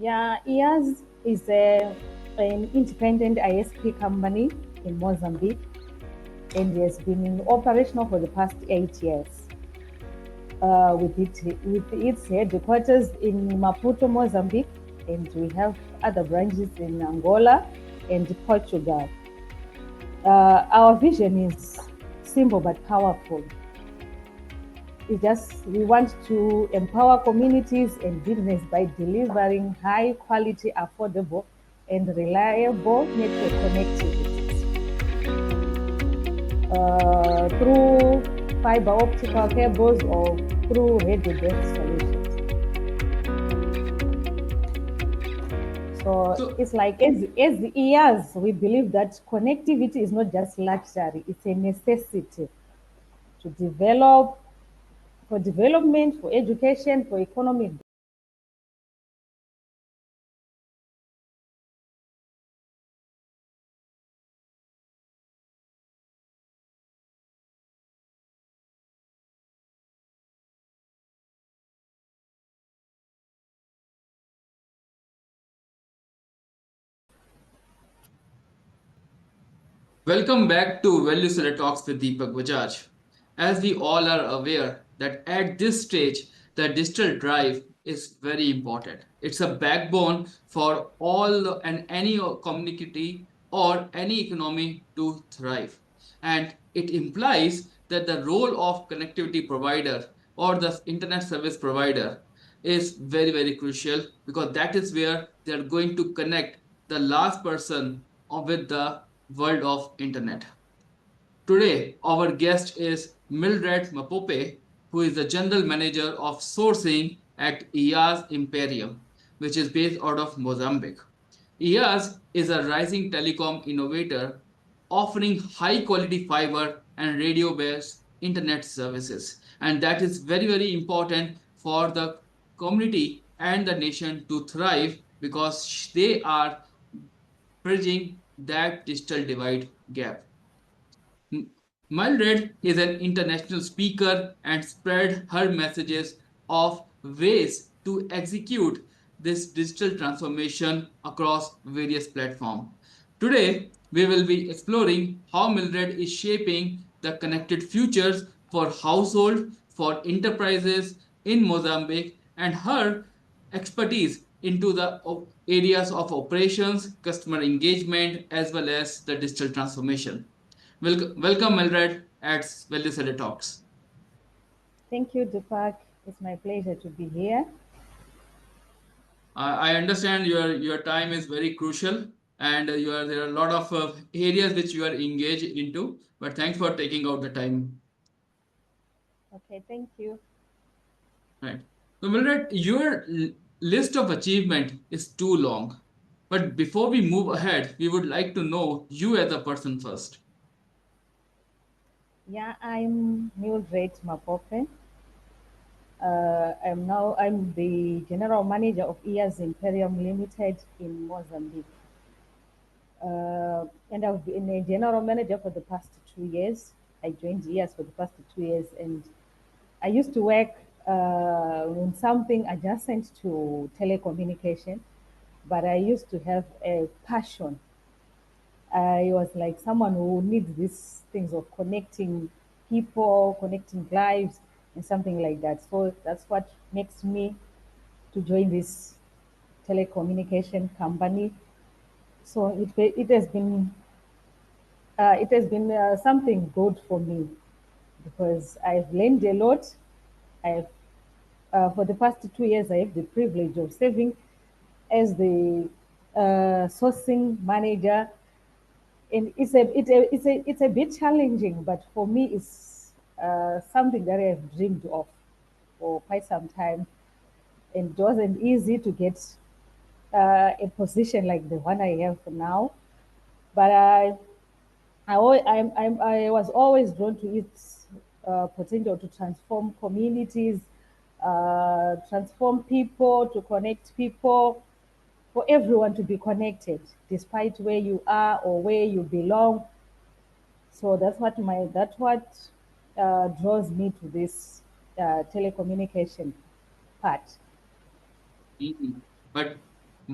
Yeah, IAS is an independent ISP company in Mozambique and has been operational for the past 8 years. With its headquarters in Maputo, Mozambique, and we have other branches in Angola and Portugal. Our vision is simple but powerful. We want to empower communities and business by delivering high quality, affordable, and reliable network connectivity through fiber optical cables or through radio-based solutions. So it's like as years, we believe that connectivity is not just luxury; it's a necessity to develop for development, for education, for economic. Welcome back to Value Seller Talks with Deepak Bajaj. As we all are aware that at this stage, the digital drive is very important. It's a backbone for all and any community or any economy to thrive. And it implies that the role of connectivity provider or the internet service provider is very, very crucial because that is where they are going to connect the last person with the world of internet. Today, our guest is Mildred Mapope, who is the General Manager of Sourcing at IAS Imperium, which is based out of Mozambique. IAS is a rising telecom innovator offering high quality fiber and radio based internet services. And that is very, very important for the community and the nation to thrive because they are bridging that digital divide gap. Mildred is an international speaker and spread her messages of ways to execute this digital transformation across various platforms. Today, we will be exploring how Mildred is shaping the connected futures for household, for enterprises in Mozambique, and her expertise into the areas of operations, customer engagement, as well as the digital transformation. Welcome, Mildred, at Value Seller Talks. Thank you, Deepak. It's my pleasure to be here. I understand your time is very crucial, and there are a lot of areas which you are engaged into. But thanks for taking out the time. Okay, thank you. Right. So, Mildred, your list of achievement is too long. But before we move ahead, we would like to know you as a person first. Yeah, I'm Mildred Mapope. I'm the general manager of IAS Imperium Limited in Mozambique. And I've been a general manager for the past 2 years. I joined IAS for the past 2 years, and I used to work on something adjacent to telecommunication, but I used to have a passion. I was like someone who needs these things of connecting people, connecting lives, and something like that. So that's what makes me to join this telecommunication company. So it has been something good for me because I've learned a lot. I've For the past 2 years, I have the privilege of serving as the sourcing manager, and it's a bit challenging, but for me, it's something that I've dreamed of for quite some time, and it wasn't easy to get a position like the one I have now. But I was always drawn to its potential to transform communities, transform people, to connect people, for everyone to be connected, despite where you are or where you belong. So that's what draws me to this telecommunication part. Mhm. But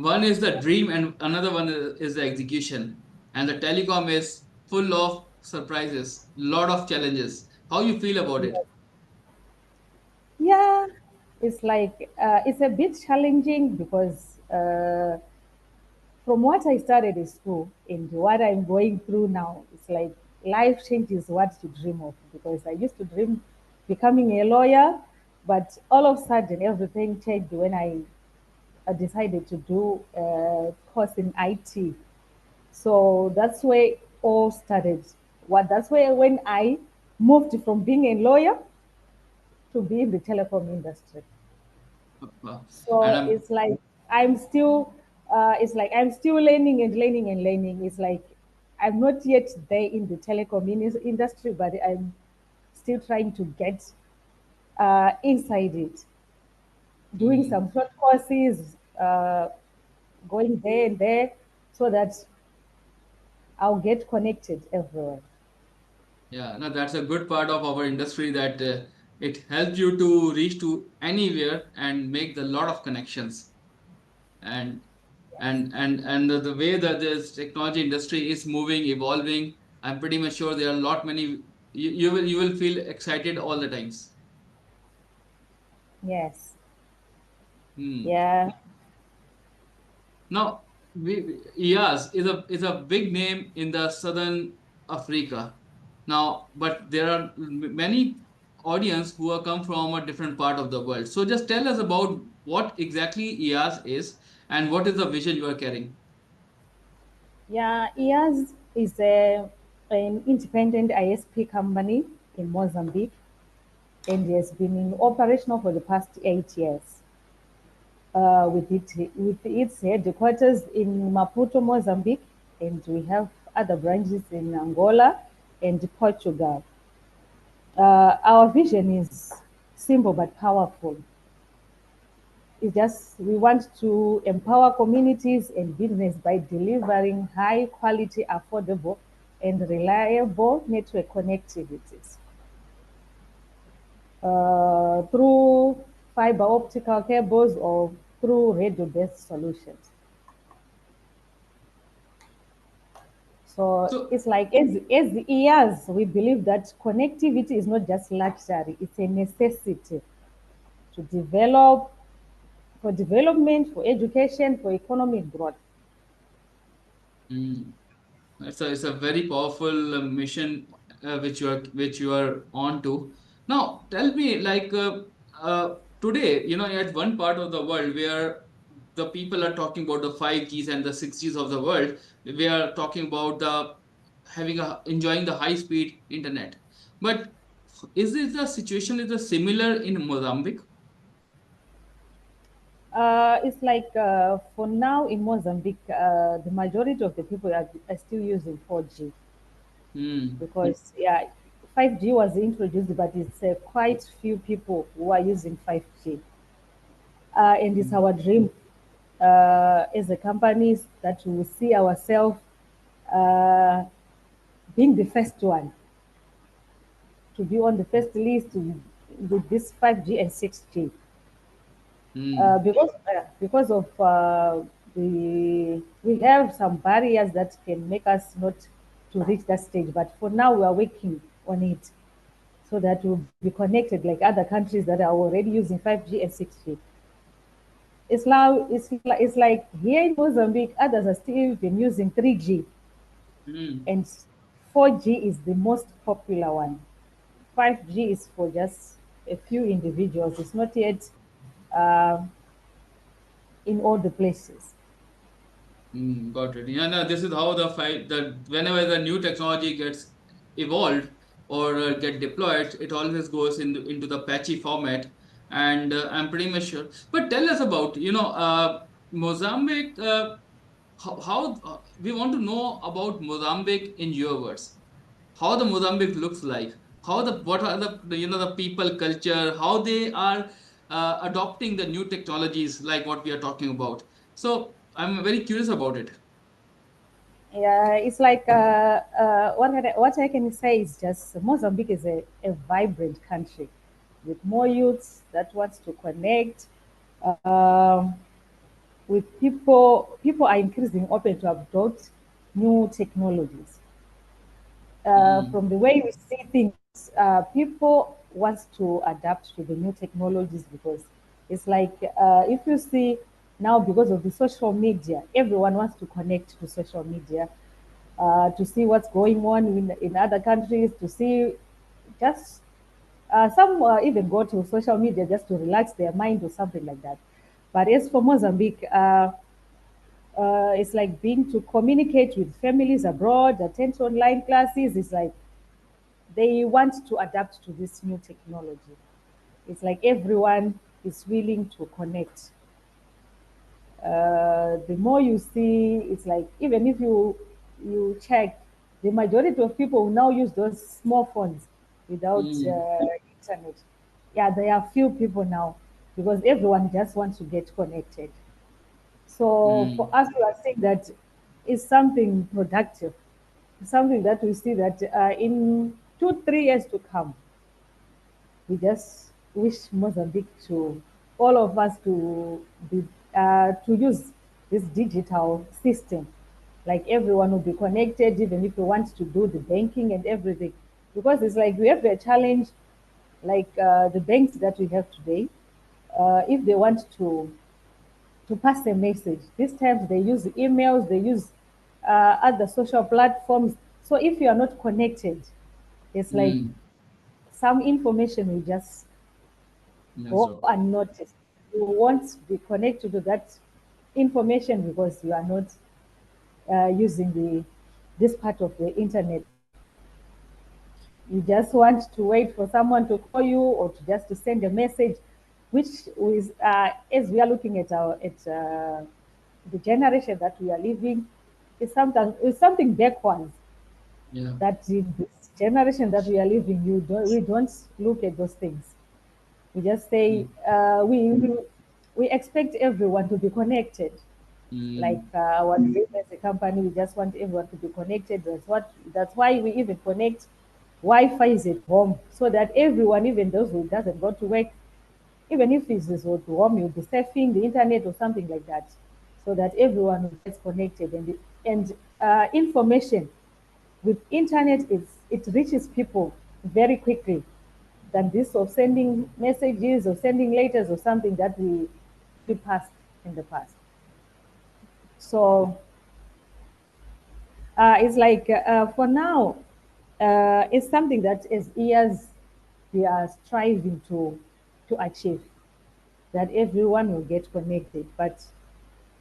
One is the dream, and another one is the execution. And the telecom is full of surprises, lot of challenges. How you feel about it? Yes. Yeah, it's like it's a bit challenging because from what I studied in school and what I'm going through now, it's like life changes what you dream of. Because I used to dream becoming a lawyer, but all of a sudden everything changed when I decided to do a course in IT. So that's where it all started. What that's where when I moved from being a lawyer to be in the telecom industry. Uh, And So I'm it's like I'm still, it's like I'm still learning and learning and learning. It's like I'm not yet there in the telecom industry, but I'm still trying to get inside it, doing mm, some short courses, going there and there, so that I'll get connected everywhere. yeah, no, that's a good part of our industry that it helps you to reach to anywhere and make the lot of connections. And and the way that this technology industry is moving, evolving, I'm pretty much sure there are a lot many. You will feel excited all the times. Yes. Hmm. Yeah. Now, IAS is a big name in the southern Africa. Now, but there are many audience who are come from a different part of the world. So just tell us about what exactly IAS is and what is the vision you are carrying. Yeah. IAS is an independent ISP company in Mozambique, and has been in operational for the past 8 years. With its headquarters in Maputo, Mozambique, and we have other branches in Angola and Portugal. Our vision is simple but powerful. It's just we want to empower communities and business by delivering high quality, affordable, and reliable network connectivities through fiber optical cables or through radio-based solutions. So So, it's like as the years, we believe that connectivity is not just luxury; it's a necessity to develop, for development, for education, for economic growth. mm, it's a very powerful mission which you are on to. Now, tell me, like today, at one part of the world where the people are talking about the 5Gs and the 6Gs of the world, we are talking about the enjoying the high speed internet. But is this the situation is the similar in Mozambique? It's like for now in Mozambique, the majority of the people are still using 4G Hmm. because yeah, 5G was introduced, but it's quite few people who are using 5G. And it's our dream as a company that we will see ourselves uh, being the first one to be on the first list with this 5G and 6G. Hmm. Because of the we have some barriers that can make us not to reach that stage. But for now, we are working on it so that we'll be connected like other countries that are already using 5G and 6G. It's like here in Mozambique, others are still even using 3G, Hmm. and 4G is the most popular one. 5G is for just a few individuals. It's not yet uh, in all the places. Got it. Yeah, no, this is how the whenever the new technology gets evolved or get deployed, it always goes into the patchy format, and I'm pretty much sure. But tell us about Mozambique. How we want to know about Mozambique in your words. How the Mozambique looks like, how the what are the people culture, how they are adopting the new technologies like what we are talking about. So I'm very curious about it. Yeah, it's like what I can say is just Mozambique is a vibrant country with more youths that wants to connect. Um, with people are increasingly open to adopt new technologies. Mm. From the way we see things, people want to adapt to the new technologies because it's like if you see now because of the social media, everyone wants to connect to social media to see what's going on in other countries, to see just some even go to social media just to relax their mind or something like that. But as for Mozambique, it's like being to communicate with families abroad, attend online classes. It's like they want to adapt to this new technology. It's like everyone is willing to connect. The more you see, it's like even if you check, the majority of people now use those small phones without Mm. internet. Yeah, there are few people now because everyone just wants to get connected. So for Mm. us, we are saying that it's something productive, something that we see that in 2, 3 years to come, we just wish Mozambique to all of us to be to use this digital system. Like everyone will be connected, even if you want to do the banking and everything, because it's like we have a challenge, like the banks that we have today. If they want to pass a message, these times they use emails, they use other social platforms. So if you are not connected, it's like Mm. some information will just That's go all. unnoticed. You won't be connected to that information because you are not using the this part of the internet. You just want to wait for someone to call you or to just to send a message, which is as we are looking at our at the generation that we are living, is something backwards. Yeah. That in this generation that we are living, we don't look at those things. We just say Mm. we expect everyone to be connected. Like Mm. our dream as a company, we just want everyone to be connected. That's why we even connect Wi-Fi is at home so that everyone, even those who doesn't go to work, even if it's at home, you'll be surfing the internet or something like that, so that everyone will get connected and information with internet it reaches people very quickly than this of sending messages or sending letters or something that we passed in the past. So it's like for now, it's something that as years we are striving to achieve, that everyone will get connected. But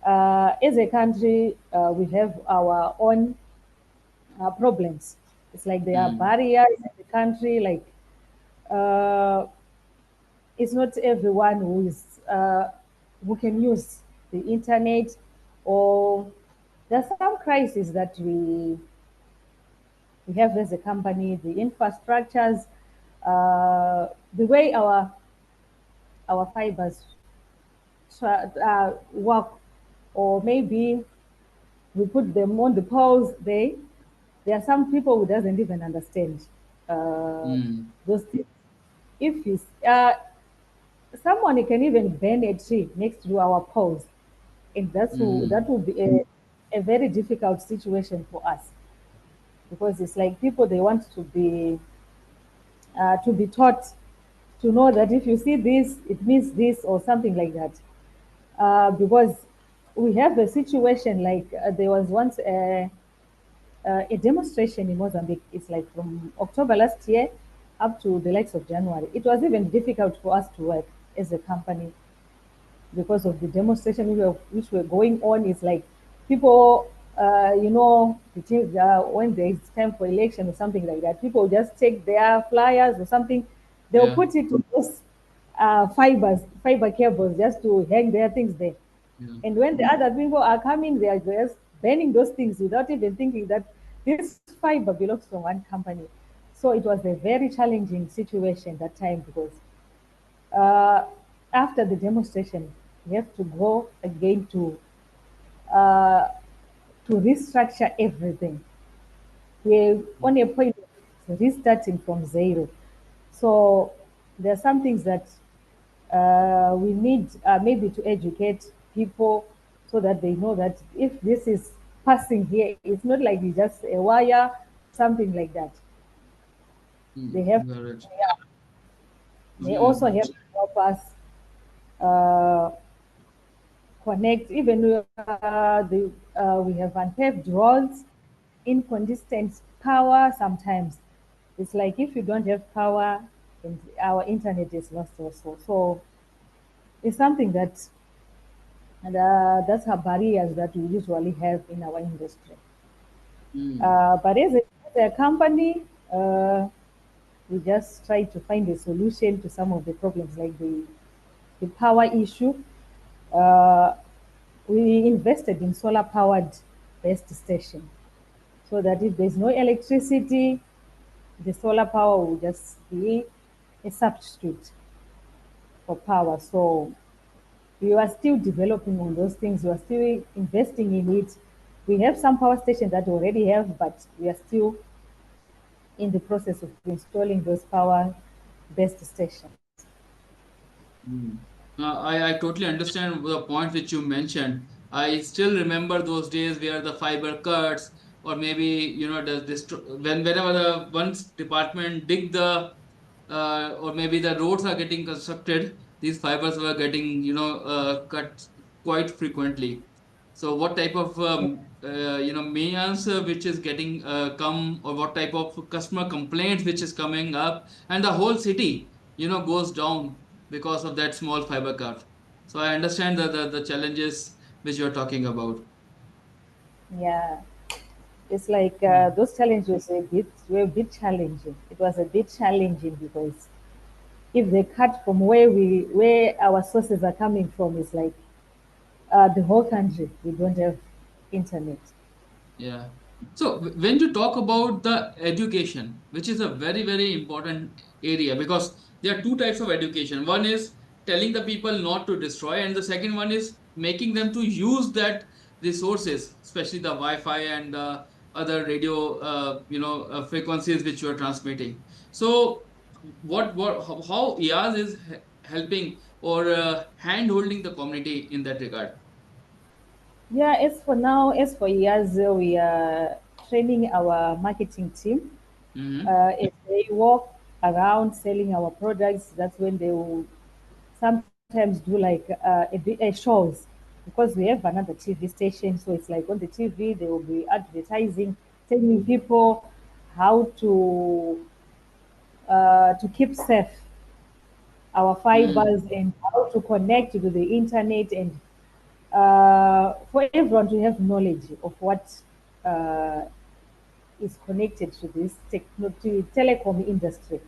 as a country, we have our own problems. It's like there are Mm. barriers in the country, like uh, it's not everyone who can use the internet, or there's some crises that we have as a company, the infrastructures, the way our fibers work, or maybe we put them on the poles. There are some people who doesn't even understand uh, Mm. those things. If you someone can even burn a tree next to our poles, and that Mm. will be a very difficult situation for us because it's like people they want to be taught to know that if you see this, it means this or something like that. Because we have a situation like there was once a demonstration in Mozambique. It's like from October last year up to the likes of January. It was even difficult for us to work as a company because of the demonstration which were going on. It's like people, when there is time for election or something like that, people just take their flyers or something, they'll Yeah. put it to those fiber cables just to hang their things there. Yeah. And when the other people are coming, they are just burning those things without even thinking that this fiber belongs to one company. So it was a very challenging situation that time because uh, after the demonstration, we have to go again uh, to restructure everything. We're on a point of restarting from zero. So there are some things that we need maybe to educate people so that they know that if this is passing here, it's not like it's just a wire, something like that. They have, Got it. yeah, they also Mm. have to help us uh, connect. Even we have unpaved roads, inconsistent power sometimes. It's like if you don't have power, and our internet is lost also. So it's something that, and that's our barriers that we usually have in our industry. Mm. But as a company, we just try to find a solution to some of the problems, like the power issue. Uh, we invested in solar powered base station so that if there's no electricity, the solar power will just be a substitute for power. So we are still developing on those things. We are still investing in it. We have some power stations that we already have, but we are still in the process of installing those power-based stations. Mm. I totally understand the point which you mentioned. I still remember those days where the fiber cuts, or maybe this whenever the once department dig the or maybe the roads are getting constructed, these fibers were getting cut quite frequently. So what type of maintenance which is getting come, or what type of customer complaints which is coming up, and the whole city goes down because of that small fiber cut. So I understand the challenges which you're talking about. Yeah, it's like Mm. those challenges were a bit challenging. It was a bit challenging because if they cut from where our sources are coming from, it's like the whole country we don't have internet. Yeah. So when you talk about the education, which is a very, very important area, because there are two types of education. One is telling the people not to destroy, and the second one is making them to use that resources, especially the Wi-Fi and other radio, frequencies which you are transmitting. So how IAS is helping or hand holding the community in that regard? Yeah, as for now, as for years, we are training our marketing team. Mm-hmm. If they walk around selling our products, that's when they will sometimes do like a shows, because we have another TV station. So it's like on the TV they will be advertising, telling people how to keep safe our fibers Mm. and how to connect to the internet, and for everyone to have knowledge of what uh, is connected to this to telecom industry,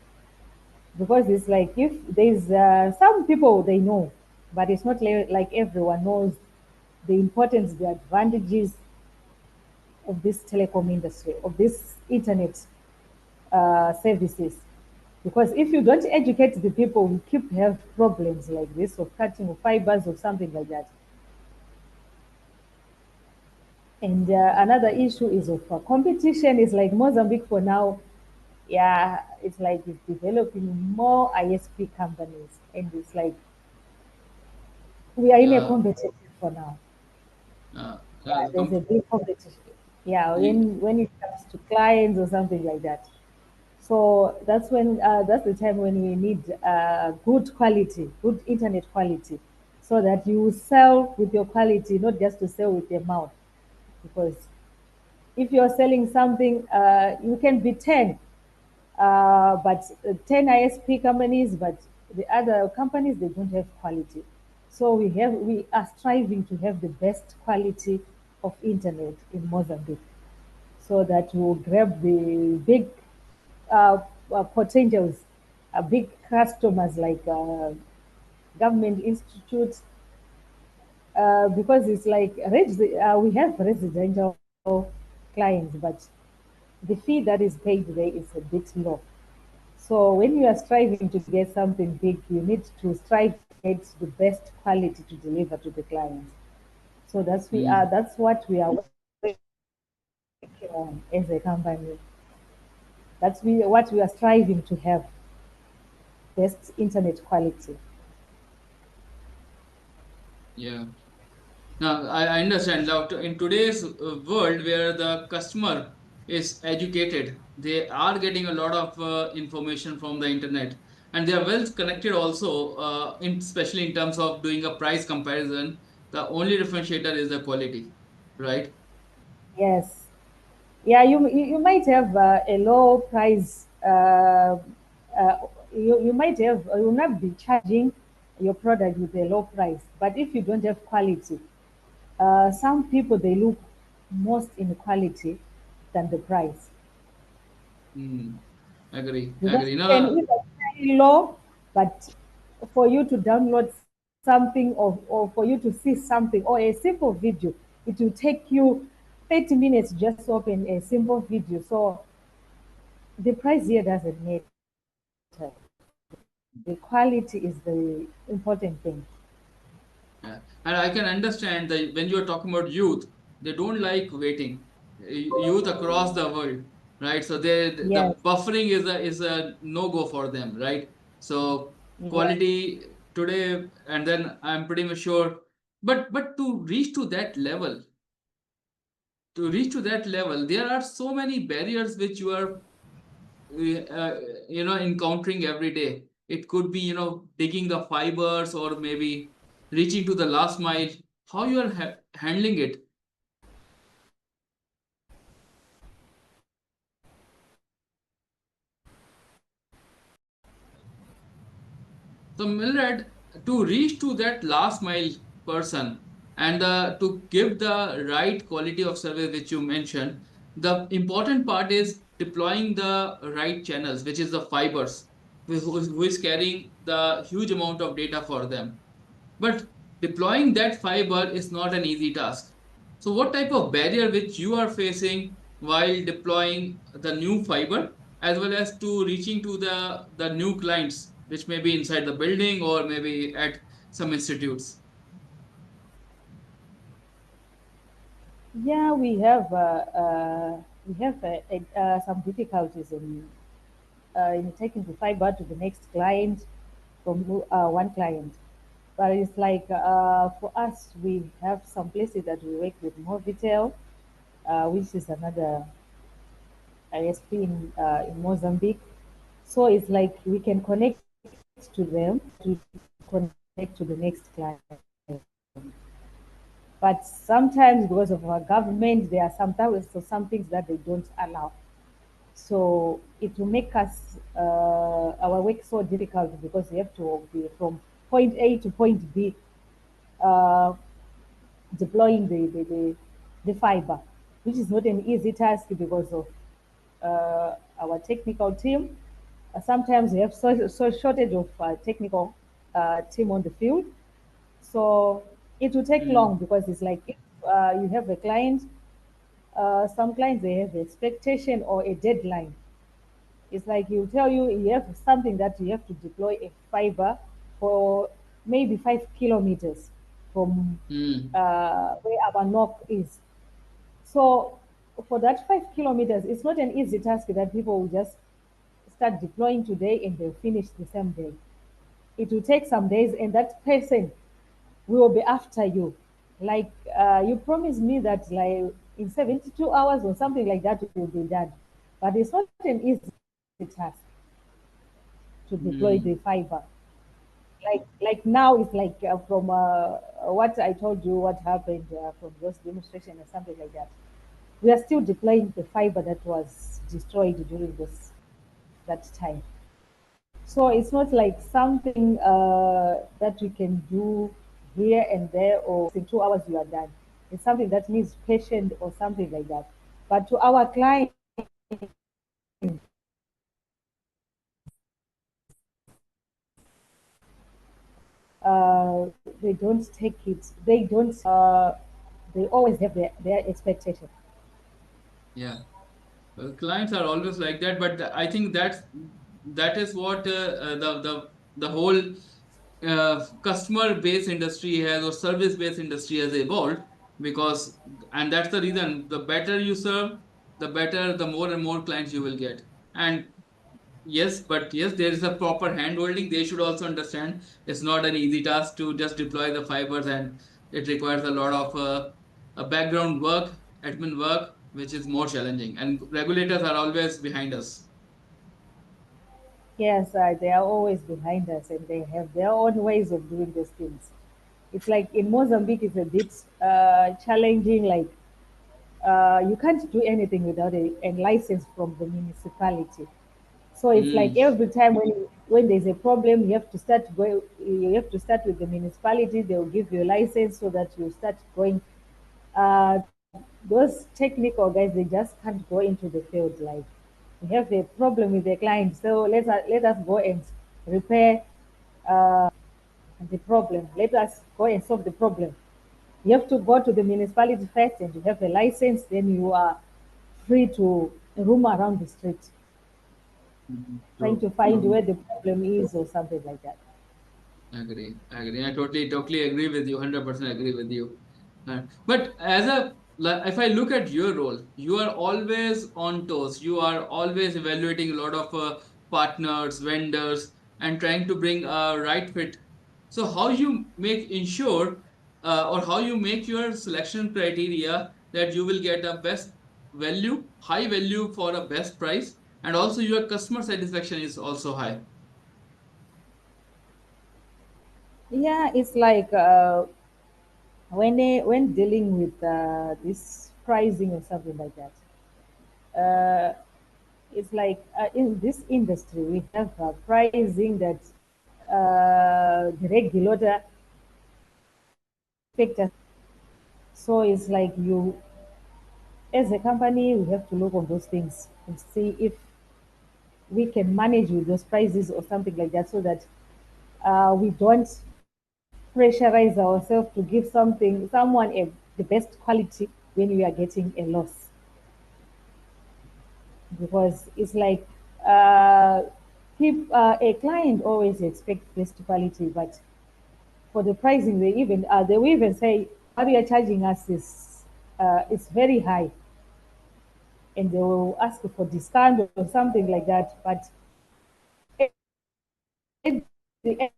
because it's like if there's some people they know, but it's not like everyone knows the importance, the advantages of this telecom industry, of this internet services. Because if you don't educate the people, we keep have problems like this of cutting of fibers or something like that. And another issue is of competition. Is like Mozambique for now. Yeah, it's like it's developing more ISP companies, and it's like we are in a Yeah. competition for now. Yeah, Yeah, there's a big competition. Yeah, y- when it comes to clients or something like that. So that's the time when we need good quality, good internet quality, so that you sell with your quality, not just to sell with your mouth. Because if you're selling something, you can be 10, but 10 ISP companies, but the other companies they don't have quality. So we are striving to have the best quality of internet in Mozambique, so that we'll grab the big potentials, big customers like government institutes, because it's like we have residential clients, but the fee that is paid there is a bit low. So when you are striving to get something big, you need to strive to get the best quality to deliver to the clients. So mm, that's what we are working on as a company. What we are striving to have, best internet quality. yeah. Now, I understand. Now, in today's world where the customer is educated, they are getting a lot of information from the internet, and they are well connected also, especially in terms of doing a price comparison. The only differentiator is the quality, right? Yes. Yeah, you might have a low price. You might have you will not be charging your product with a low price, but if you don't have quality, some people they look most in quality than the price Hmm. Agree, because agree. you can No, either pay low, but for you to download something or for you to see something or a simple video, it will take you 30 minutes just to open a simple video. So the price here doesn't matter. The quality is the important thing. yeah. And I can understand that when you're talking about youth, they don't like waiting. Youth across the world, right? So Yes, the buffering is a no go for them, right? So yes. quality today, and then I'm pretty much sure. But to reach to that level, there are so many barriers which you are encountering every day. It could be digging the fibers or maybe reaching to the last mile. How you are handling it? So, Mildred, to reach to that last mile person and to give the right quality of service which you mentioned, the important part is deploying the right channels, which is the fibers, who is carrying the huge amount of data for them. But deploying that fiber is not an easy task. So, what type of barrier which you are facing while deploying the new fiber, as well as to reaching to the new clients, which may be inside the building or maybe at some institutes? Yeah, we have some difficulties in taking the fiber to the next client from one client. But it's like for us, we have some places that we work with Movitel, which is another ISP in Mozambique. So it's like we can connect to them to connect to the next client. But sometimes because of our government, there are sometimes so some things that they don't allow. So it will make us our work so difficult because we have to be from point A to point B, uh, deploying the fiber, which is not an easy task because of our technical team. Sometimes we have so shortage of technical team on the field. So it will take long Hmm. because it's like if you have a client, some clients they have expectation or a deadline. It's like he'll tell you you have something that you have to deploy a fiber for maybe 5 kilometers from Hmm. where our knock is. So for that 5 kilometers, it's not an easy task that people will just start deploying today and they'll finish the same day. It will take some days, and that person will be after you. Like you promised me that like in 72 hours or something like that it will be done. But it's not an easy task to deploy the Hmm. fiber. Like now it's like from what I told you what happened from those demonstration or something like that. We are still deploying the fiber that was destroyed during this that time. So it's not like something that we can do here and there or in 2 hours you are done. It's something that needs patience or something like that. But to our clients, they don't take it. They don't. They always have their expectation. Yeah. Well, clients are always like that, but I think that is what the whole customer based industry has, or service based industry has evolved, because and that's the reason, the better you serve, the better, the more and more clients you will get. And yes, but yes, there is a proper hand holding. They should also understand it's not an easy task to just deploy the fibers and It requires a lot of background work, admin work, which is more challenging. And regulators are always behind us. Yes, they are always behind us and they have their own ways of doing these things. It's like in Mozambique, it's a bit challenging. Like you can't do anything without a license from the municipality. So it's like Mm, every time when there's a problem, you have to start going. You have to start with the municipality. They will give you a license so that you start going. Those technical guys, they just can't go into the field. Like we have a problem with the client, so let us go and repair the problem. Let us go and solve the problem. You have to go to the municipality first, and you have a license. Then you are free to roam around the street, trying true, to find true. where the problem is or something like that. Agree, agree. I totally agree with you. 100% agree with you. But if I look at your role, you are always on toes. You are always evaluating a lot of partners, vendors, and trying to bring a right fit. So how you make ensure, or how you make your selection criteria that you will get a best value, high value for a best price, and also your customer satisfaction is also high. Yeah, it's like when dealing with this pricing or something like that. Uh, it's like in this industry we have pricing that the regulator expect us. So it's like you, as a company, we have to look on those things and see if we can manage with those prices or something like that, so that we don't pressurize ourselves to give someone the best quality when we are getting a loss, because it's like uh, a client always expects best quality, but for the pricing, they will even say what you are charging us is very high, and they will ask for discount or something like that. But at the end,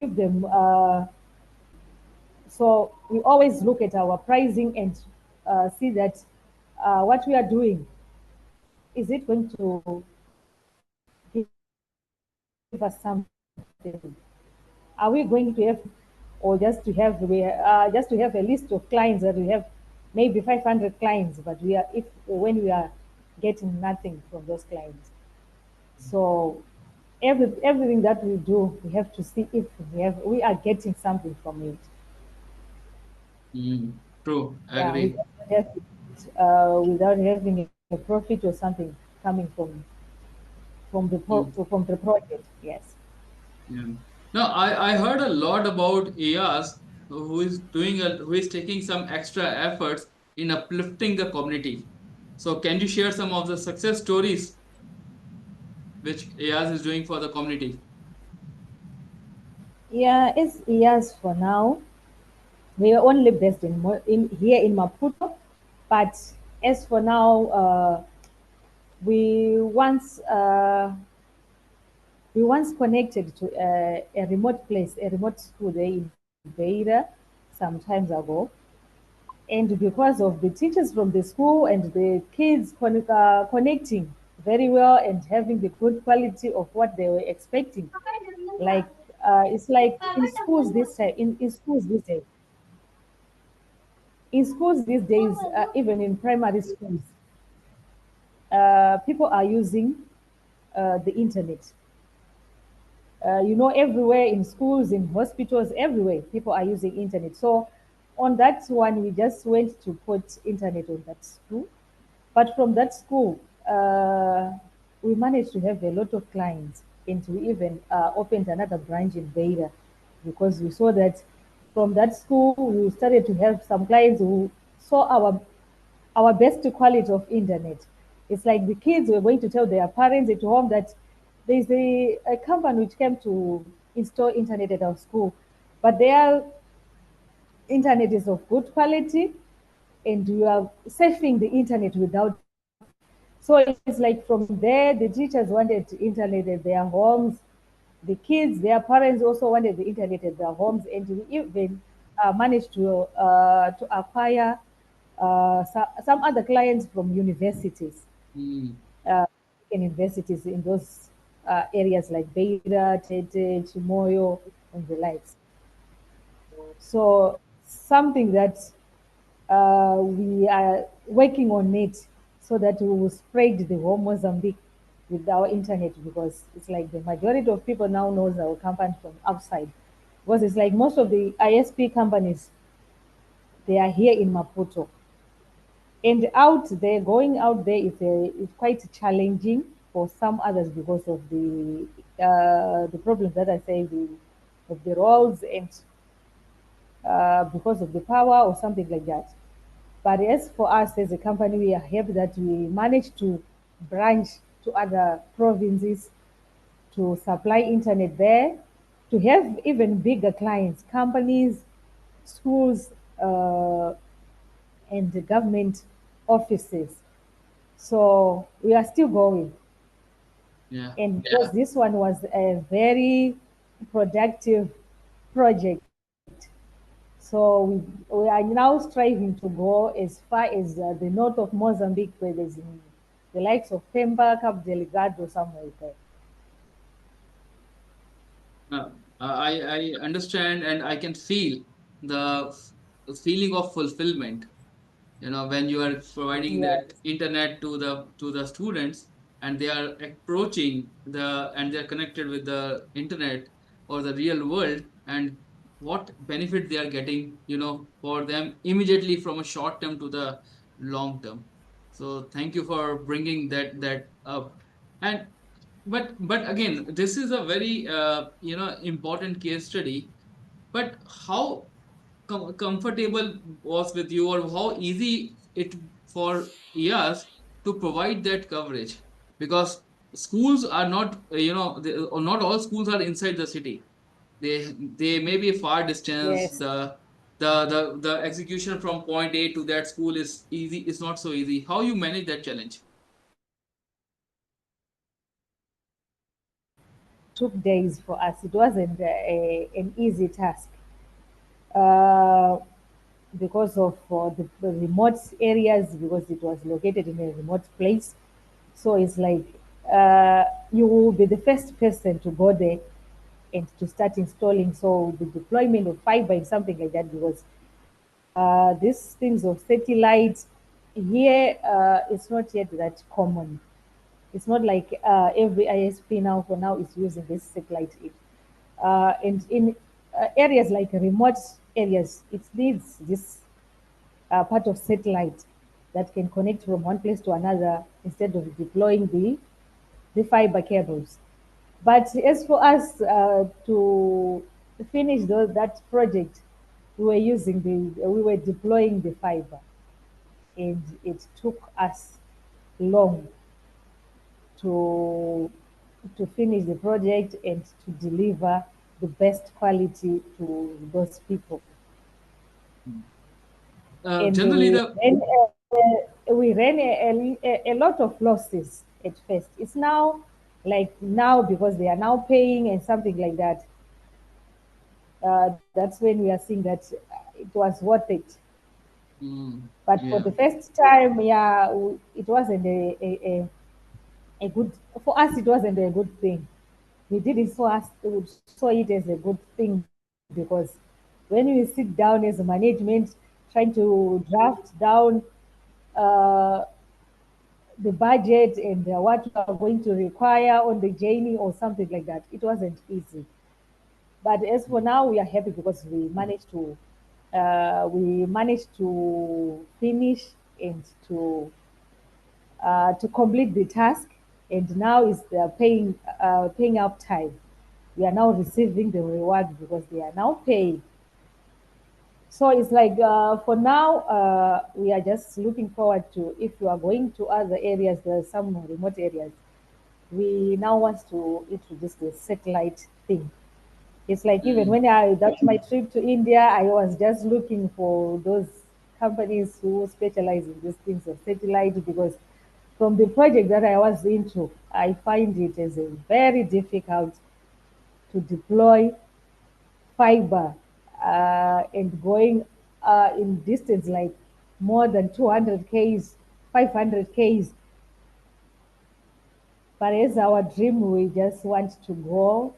give them. So we always look at our pricing and see that what we are doing, is it going to give us something? Are we going to have, or just to have a list of clients that we have maybe 500 clients, but we are if when we are getting nothing from those clients. So everything that we do, we have to see if we are getting something from it. Mm, true, Yeah, agree. without having a profit or something coming Mm, from the project. Yes. yeah. Now, I heard a lot about ARs who is taking some extra efforts in uplifting the community. So, can you share some of the success stories which ARs is doing for the community? Yeah, it's yes for now. We are only based in here in Maputo, but as for now, we once uh, we once connected to a remote place, a remote school there in Beira some times ago. And because of the teachers from the school and the kids connecting very well and having the good quality of what they were expecting, like it's like in schools this time, in schools these days, even in primary schools, people are using the internet. Everywhere in schools, in hospitals, everywhere, people are using internet. So on that one, we just went to put internet on that school. But from that school, we managed to have a lot of clients, and we even opened another branch in Beira, because we saw that from that school, we started to have some clients who saw our best quality of internet. It's like the kids were going to tell their parents at home that there's a company which came to install internet at our school, but their internet is of good quality, and you are surfing the internet without. So it's like from there, the teachers wanted internet at their homes, The kids, their parents also wanted the internet at their homes, and we even managed to acquire some other clients from universities, Mm. uh, universities in those areas like Beira, Tete, Chimoyo, and the likes. So something that we are working on it so that we will spread the whole Mozambique with our internet, because it's like the majority of people now knows our company from outside, because it's like most of the ISP companies, they are here in Maputo, and out there, going out there is quite challenging for some others because of the problems that I say, the of the roads, and because of the power or something like that. But as for us as a company, we are happy that we managed to branch to other provinces to supply internet there, to have even bigger clients, companies, schools, and the government offices. So we are still going. Yeah. And because this one was a very productive project, so we are now striving to go as far as the north of Mozambique, where there's the likes of Pemba, Cabo Delgado, somewhere there. Uh, I understand and I can feel the feeling of fulfillment, when you are providing Yes, that internet to the students, and they are approaching the and they are connected with the internet or the real world, and what benefit they are getting, for them immediately from a short term to the long term. So thank you for bringing that up. And but again, this is a very important case study. But how comfortable was with you, or how easy it for years to provide that coverage? Because schools are not, or not all schools are inside the city. They may be a far distance. yes. The execution from point A to that school is easy, it's not so easy. How you manage that challenge? Took days for us. It wasn't an easy task uh, because of the remote areas, because it was located in a remote place. So it's like you will be the first person to go there and to start installing. So the deployment of fiber and something like that, because these things of satellite here, it's not yet that common. It's not like every ISP now for now is using this satellite. And in areas like remote areas, it needs this part of satellite that can connect from one place to another instead of deploying the fiber cables. But as for us to finish that project, we were deploying the fiber, and it took us long to to finish the project and to deliver the best quality to those people. And Generally, the we ran a lot of losses at first. It's now, like now, because they are now paying and something like that. That's when we are seeing that it was worth it. But for yeah. the first time, yeah, it wasn't a good, for us. It wasn't a good thing. We did it for us. We saw it as a good thing, because when we sit down as a management trying to draft down uh, the budget and what we are going to require on the journey or something like that, it wasn't easy. But as for now, we are happy because we managed to finish and to complete the task, and now is paying up time. We are now receiving the reward because they are now paying. So it's like for now, we are just looking forward to, if you are going to other areas, there are some remote areas, we now want to introduce the satellite thing. It's like, even Mm. when that's my trip to India, I was just looking for those companies who specialize in these things of satellite, because from the project that I was into, I find it as a very difficult. to deploy fiber and going in distance like more than 200 Ks, 500 Ks. But as our dream, we just want to go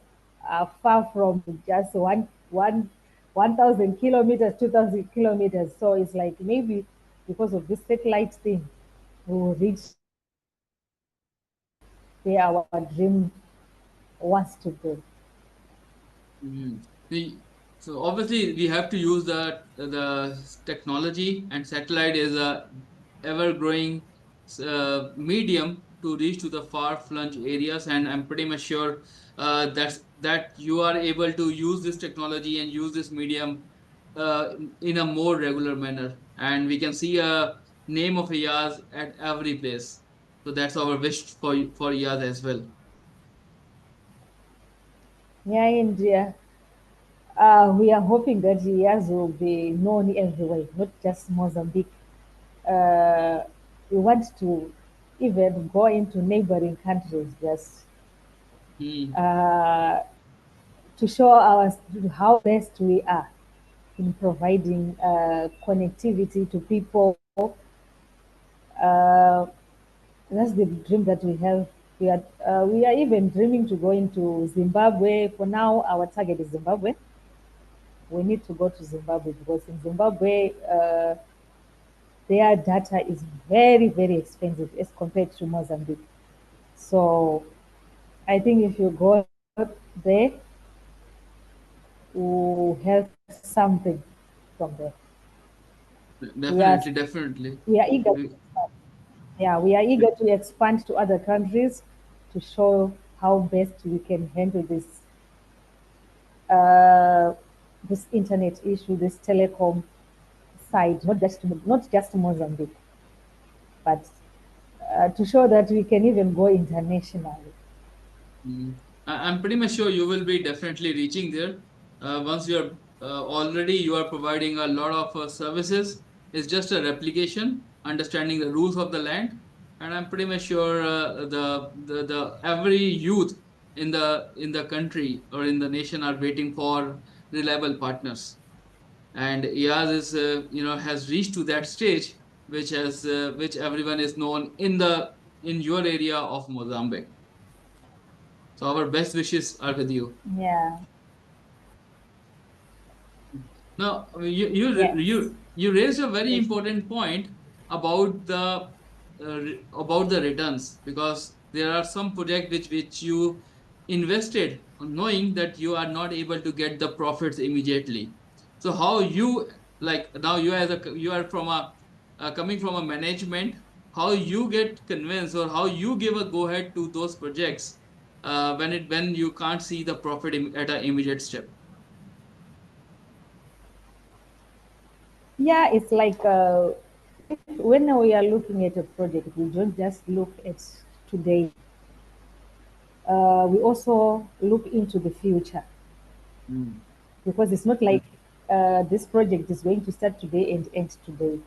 far from just 1,000 kilometers, 2,000 kilometers. So it's like maybe because of this satellite thing, we will reach where our dream wants to go. Mhm. So obviously we have to use the technology, and satellite is a ever growing medium to reach to the far flung areas, and I'm pretty much sure that you are able to use this technology and use this medium in a more regular manner, and we can see a name of Iyaz at every place. So that's our wish for Iyaz as well. Yeah, India. We are hoping that Iyaz will be known everywhere, not just Mozambique. Uh, we want to even go into neighboring countries just Hmm. uh, to show our how best we are in providing connectivity to people. Uh, that's the dream that we have. We are even dreaming to go into Zimbabwe. For now, our target is Zimbabwe. We need to go to Zimbabwe because in Zimbabwe, their data is very, very expensive as compared to Mozambique. So I think if you go there, we'll have something from there. We are Definitely, definitely. we are eager. We- Yeah, we are eager to expand to other countries to show how best we can handle uh, this internet issue, this telecom side, not just Mozambique, but to show that we can even go internationally. Mm. I'm pretty much sure you will be definitely reaching there. Once you're already you are providing a lot of services. It's just a replication, understanding the rules of the land, and I'm pretty much sure the every youth in the country or in the nation are waiting for reliable partners. And Iyaz is has reached to that stage which everyone is known in your area of Mozambique. So our best wishes are with you. Yeah. Now, I mean, Yes. you raised a very Yes. important point about the returns, because there are some project which you invested knowing that you are not able to get the profits immediately. So how you, like, now you are from a coming from a management, how you get convinced or how you give a go ahead to those projects when you can't see the profit at an immediate step. Yeah, it's like when we are looking at a project, we don't just look at today. We also look into the future Mm. because it's not like this project is going to start today and end today.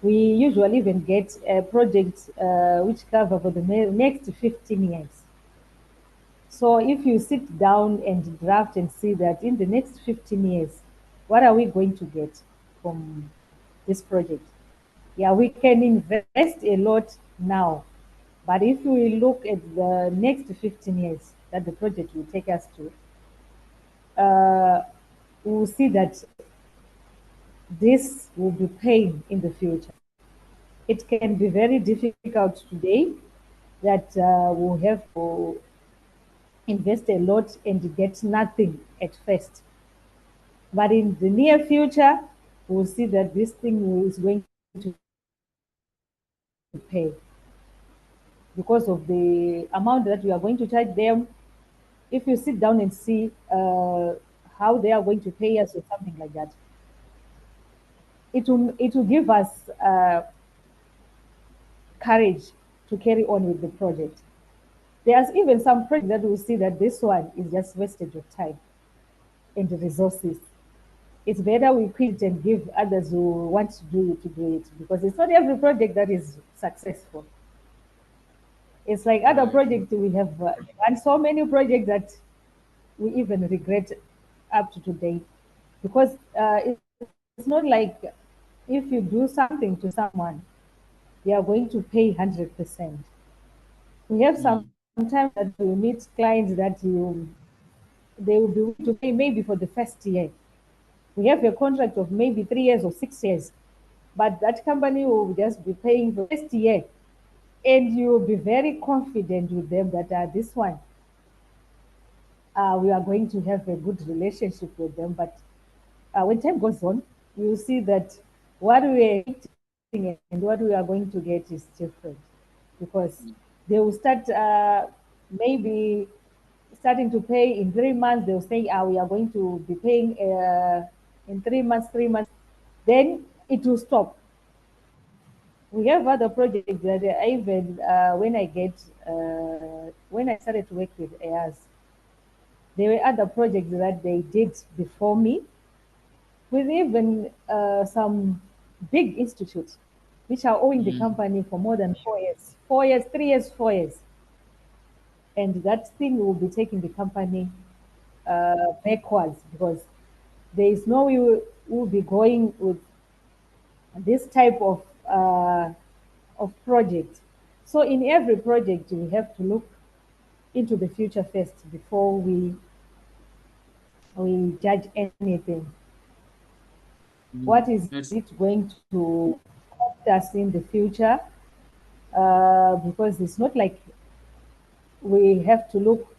We usually even get projects which cover for the next 15 years. So if you sit down and draft and see that in the next 15 years, what are we going to get from this project? Yeah, we can invest a lot now, but if we look at the next 15 years that the project will take us to, we will see that this will be paying in the future. It can be very difficult today that we'll have to invest a lot and get nothing at first. But in the near future, we'll see that this thing is going to pay because of the amount that we are going to charge them. If you sit down and see how they are going to pay us or something like that, it will give us courage to carry on with the project. There's even some projects that we see that this one is just wastage of time and resources. It's better we quit and give others who want to do it because it's not every project that is successful. It's like other Right. projects we have done so many projects that we even regret up to today, because it's not like if you do something to someone, you are going to pay 100%. We have mm, sometimes that we meet clients that they will be willing to pay maybe for the first year. We have a contract of maybe 3 years or 6 years, but that company will just be paying for the first year, and you will be very confident with them that this one, we are going to have a good relationship with them. But when time goes on, you see that what we are expecting and what we are going to get is different, because they will start maybe starting to pay in 3 months. They'll say, we are going to be paying in 3 months, 3 months. Then it will stop. We have other projects that I even when I started to work with AIRS, there were other projects that they did before me with even some big institutes which are owing the mm, company for more than 4 years, 4 years, 3 years, 4 years. And that thing will be taking the company backwards, because there is no way we will be going with this type of project. So in every project, we have to look into the future first before we judge anything. What mm. is It's it going to cost us in the future? Because it's not like we have to look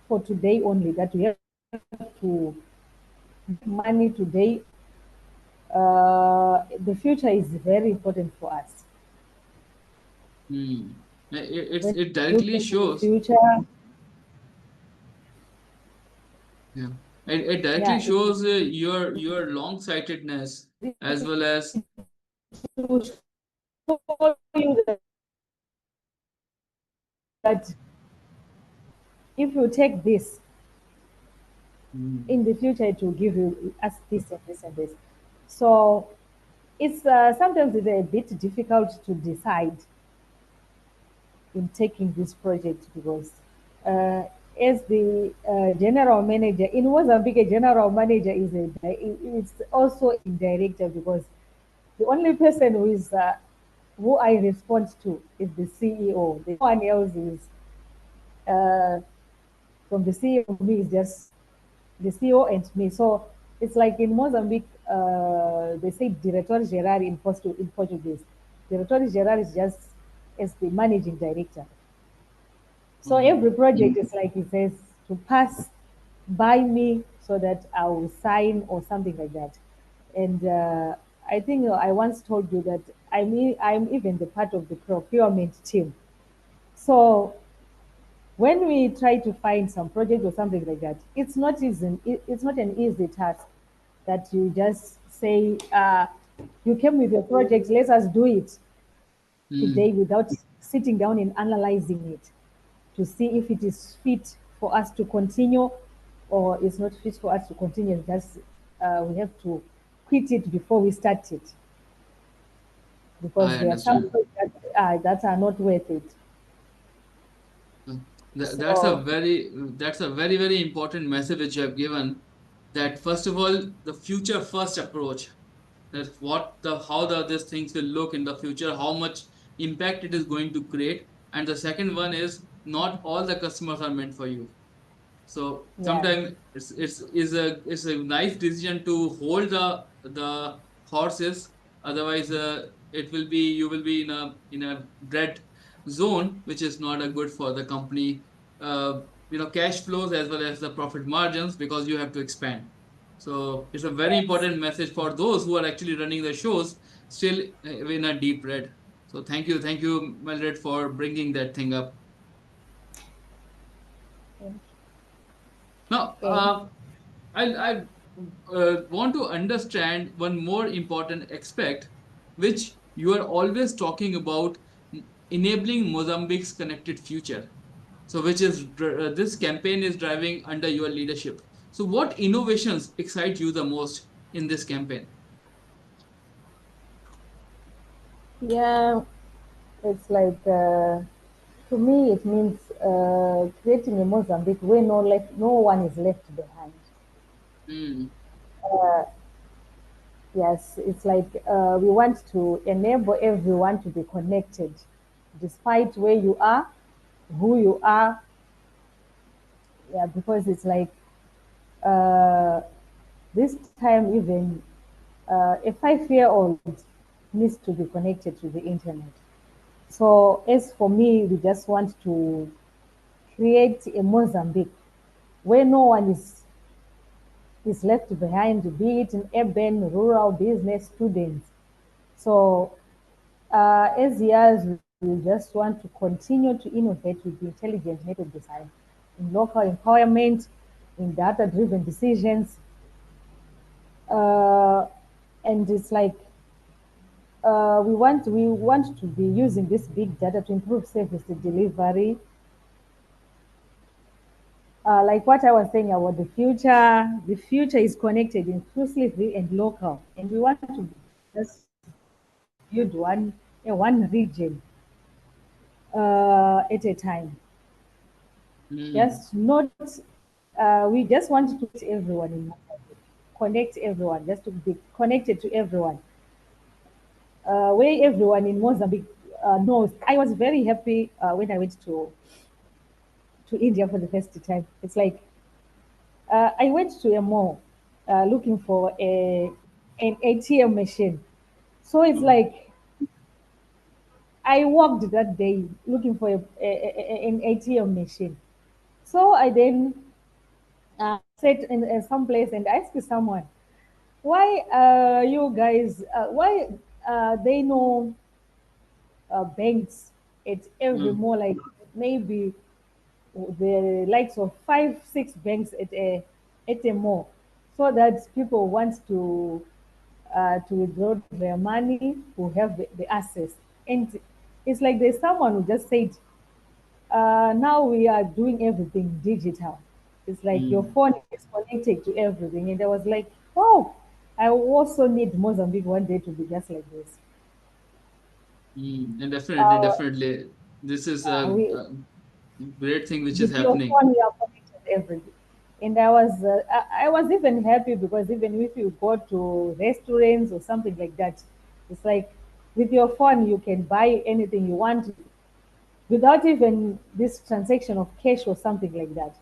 for today only, that we have to make money today. The future is very important for us. mm. When It we look directly into the shows. future, Yeah, it yeah, directly shows your long-sightedness as well as. it will show you that if you take this, Mm, in the future it will give you us this and this and this. So it's sometimes it's a bit difficult to decide in taking this project, because uh, as the general manager in Mozambique, a general manager is also a director, because the only person who I respond to is the CEO. The one else is uh, from the CEO to me is just the CEO and me. So it's like in Mozambique, they say Diretor Geral in Portuguese. Diretor Geral is just as the managing director. So every mm, project is like it says to pass by me so that I will sign or something like that. And I think I once told you that I'm even the part of the procurement team. So when we try to find some project or something like that, it's not easy. It's not an easy task that you just say, you came with your project, let us do it today, mm. without sitting down and analyzing it to see if it is fit for us to continue or it's not fit for us to continue. Just we have to quit it before we start it, because I there are some understand. things that are not worth it. Mm. So That's a very very important message which you have given. That first of all, the future first approach. That what the how the these things will look in the future, how much impact it is going to create, and the second one is not all the customers are meant for you. So yeah, sometimes it's a nice decision to hold the horses. Otherwise, it will be you will be in a red zone, which is not a good for the company. Cash flows as well as the profit margins, because you have to expand. So it's a very yes. important message for those who are actually running the shows still in a deep red. So thank you, Mildred, for bringing that thing up. Now, Okay. I want to understand one more important aspect, which you are always talking about, enabling Mozambique's connected future. So, which is this campaign is driving under your leadership. So, what innovations excite you the most in this campaign? Yeah, it's like to me it means creating a Mozambique where no one is left behind. Mm. Yes, it's like we want to enable everyone to be connected, despite where you are, who you are. Yeah, because it's like uh, this time even a 5-year-old needs to be connected to the internet. So as for me, we just want to create a Mozambique where no one is left behind, be it in urban, rural, business, students. So as years, we just want to continue to innovate with intelligent network design in local empowerment, in data-driven decisions, uh, and it's like we want to be using this big data to improve service delivery. Like what I was saying about the future is connected inclusively and local, and we want to just build one region at a time. Mm. Just not, we just want to put everyone in, connect everyone, just to be connected to everyone. Where everyone in Mozambique knows. I was very happy when I went to India for the first time. It's like I went to a mall looking for an ATM machine. So it's Oh. like I walked that day looking for an ATM machine. So I then sat in some place and asked someone, why you guys, why they know banks at every Mm. mall, like maybe the likes of 5, 6 banks at a mall, so that people want to withdraw their money who have the access. And it's like there's someone who just said, now we are doing everything digital. It's like your Mm. phone is connected to everything. And I was like, oh, I also need Mozambique one day to be just like this. Mm. And definitely, Uh, definitely, this is we a great thing which is with your happening. phone you are connected everything. And I was even happy because even if you go to restaurants or something like that, it's like with your phone you can buy anything you want without even this transaction of cash or something like that.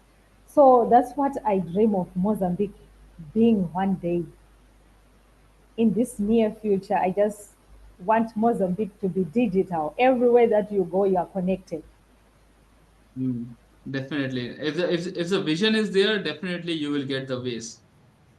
So that's what I dream of Mozambique being one day in this near future. I just want Mozambique to be digital. Everywhere that you go, you are connected. Mm. Definitely, if the vision is there, definitely you will get the ways.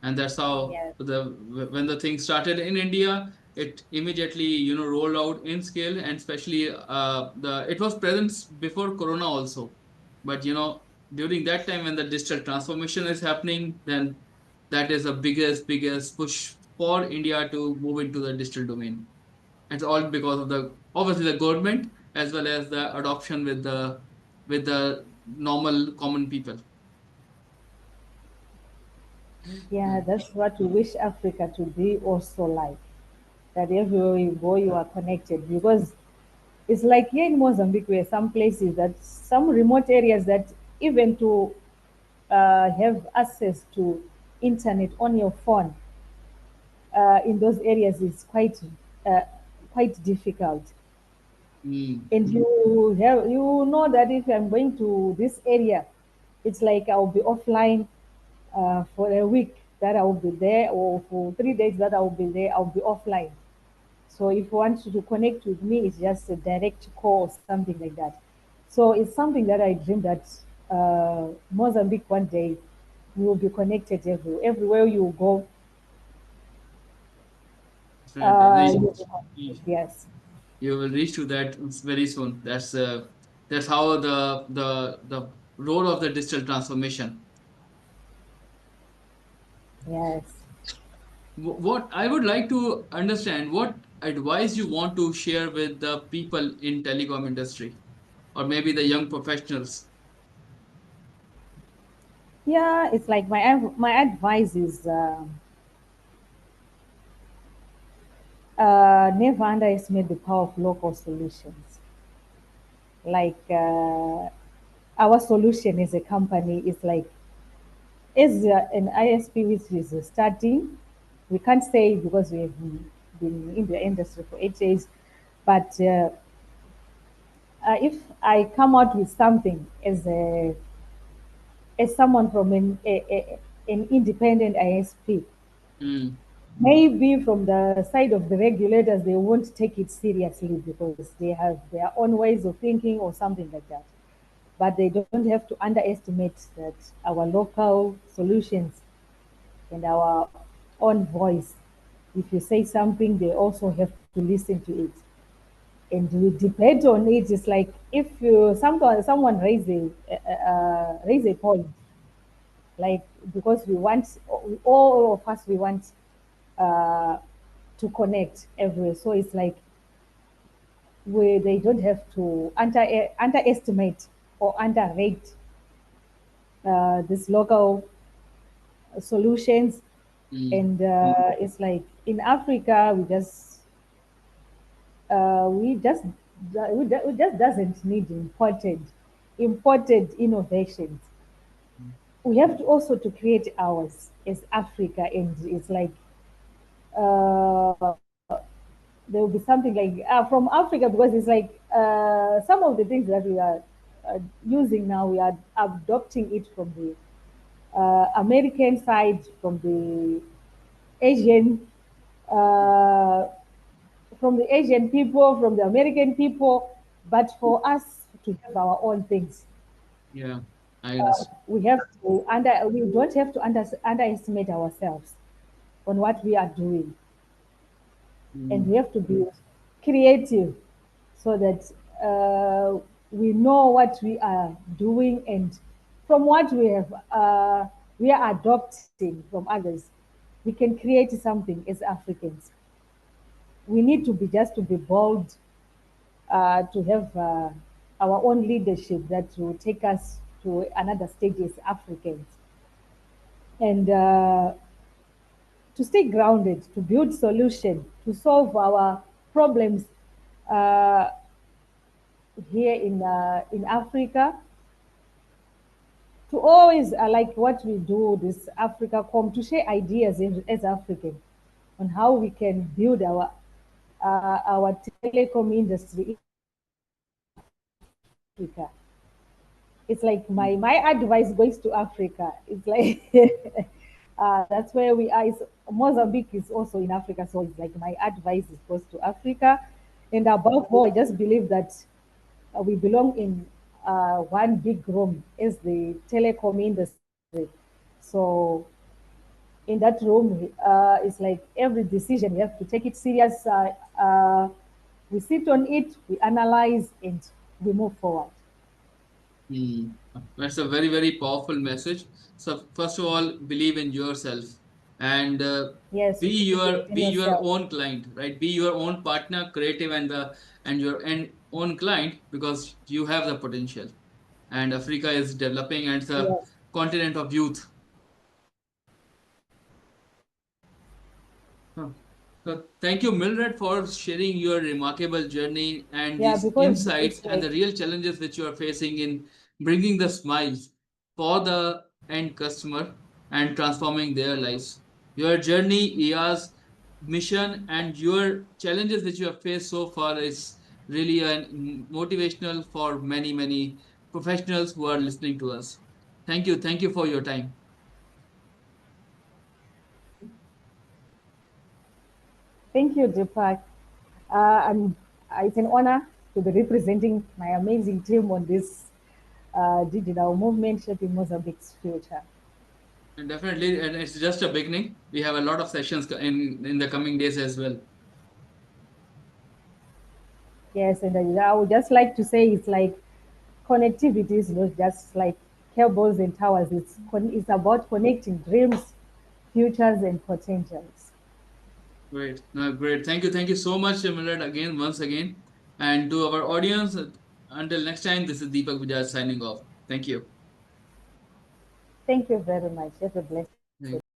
And that's how Yes. when the thing started in India, it immediately rolled out in scale, and especially the it was present before Corona also, but during that time when the digital transformation is happening, then that is the biggest push for India to move into the digital domain. It's all because of the obviously the government as well as the adoption with the normal common people. Yeah, that's what we wish Africa to be also like. That everywhere you go, you are connected. Because it's like here in Mozambique, where some places that some remote areas that even to have access to internet on your phone in those areas is uh, quite difficult. Mm. And you know that if I'm going to this area, it's like I'll be offline for a week that I will be there, or for 3 days that I will be there, I'll be offline. So if you want to connect with me, it's just a direct call or something like that. So it's something that I dream that Mozambique one day we will be connected everywhere you go. Definitely. You'll be connected. Yes, You will reach to that very soon. That's how the role of the digital transformation. yes. What I would like to understand, what advice you want to share with the people in telecom industry, or maybe the young professionals. Yeah, it's like my advice is never underestimate the power of local solutions. Like our solution as a company is like, as an ISP which is starting, we can't say because we have been in the industry for 8 years, but if I come out with something as someone from an independent ISP, Mm, maybe from the side of the regulators, they won't take it seriously because they have their own ways of thinking or something like that. But they don't have to underestimate that our local solutions and our own voice. If you say something, they also have to listen to it. And we debate on it. It's like if someone raise a point, like because we want all of us we want uh, to connect everywhere. So it's like where they don't have to underestimate or underrate these local solutions. mm, And it's like in Africa, we just we just doesn't need imported innovations. We have to also to create ours as Africa, and it's like uh, there will be something like from Africa, because it's like some of the things that we are using now, we are adopting it from the American side, from the Asian, uh, from the Asian people, from the American people. But for us to have our own things, yeah, I understand. we don't have to underestimate ourselves on what we are doing, and Mm, we have to be creative so that we know what we are doing, and from what we are adopting from others, we can create something as Africans. We need to be just to be bold, to have our own leadership that will take us to another stage as Africans, and to stay grounded, to build solutions, to solve our problems uh, here in Africa, to always like what we do, this Africa Com, to share ideas as African on how we can build our telecom industry in Africa. It's like mm, my advice goes to Africa. It's like that's where we are. Mozambique is also in Africa, so it's like my advice is goes to Africa, and above all, I just believe that we belong in one big room as the telecom industry. So in that room, it's like every decision we have to take it serious. We sit on it, we analyze, and we move forward. mm. That's a very, very powerful message. So first of all, believe in yourself and Yes, you need to believe in be your yourself. own client, right? Be your own partner, creative, and your own client because you have the potential. And Africa is developing and it's a Yes. continent of youth. Huh. So thank you, Mildred, for sharing your remarkable journey and Yeah, these because insights it's and like, the real challenges which you are facing in bringing the smiles for the end customer and transforming their lives. Your journey, Iya's mission, and your challenges which you have faced so far is really an motivational for many, many professionals who are listening to us. Thank you. Thank you for your time. thank you, Deepak. And it's an honor to be representing my amazing team on this digital movement shaping Mozambique's future. And definitely, and it's just a beginning. We have a lot of sessions in the coming days as well. Yes, and I would just like to say it's like connectivity is not just like cables and towers. It's about connecting dreams, futures, and potentials. Great, no, great. Thank you so much, Millard, again, once again, and to our audience. Until next time, this is Deepak Bajaj signing off. Thank you. Thank you very much. Have a blessed day. Thank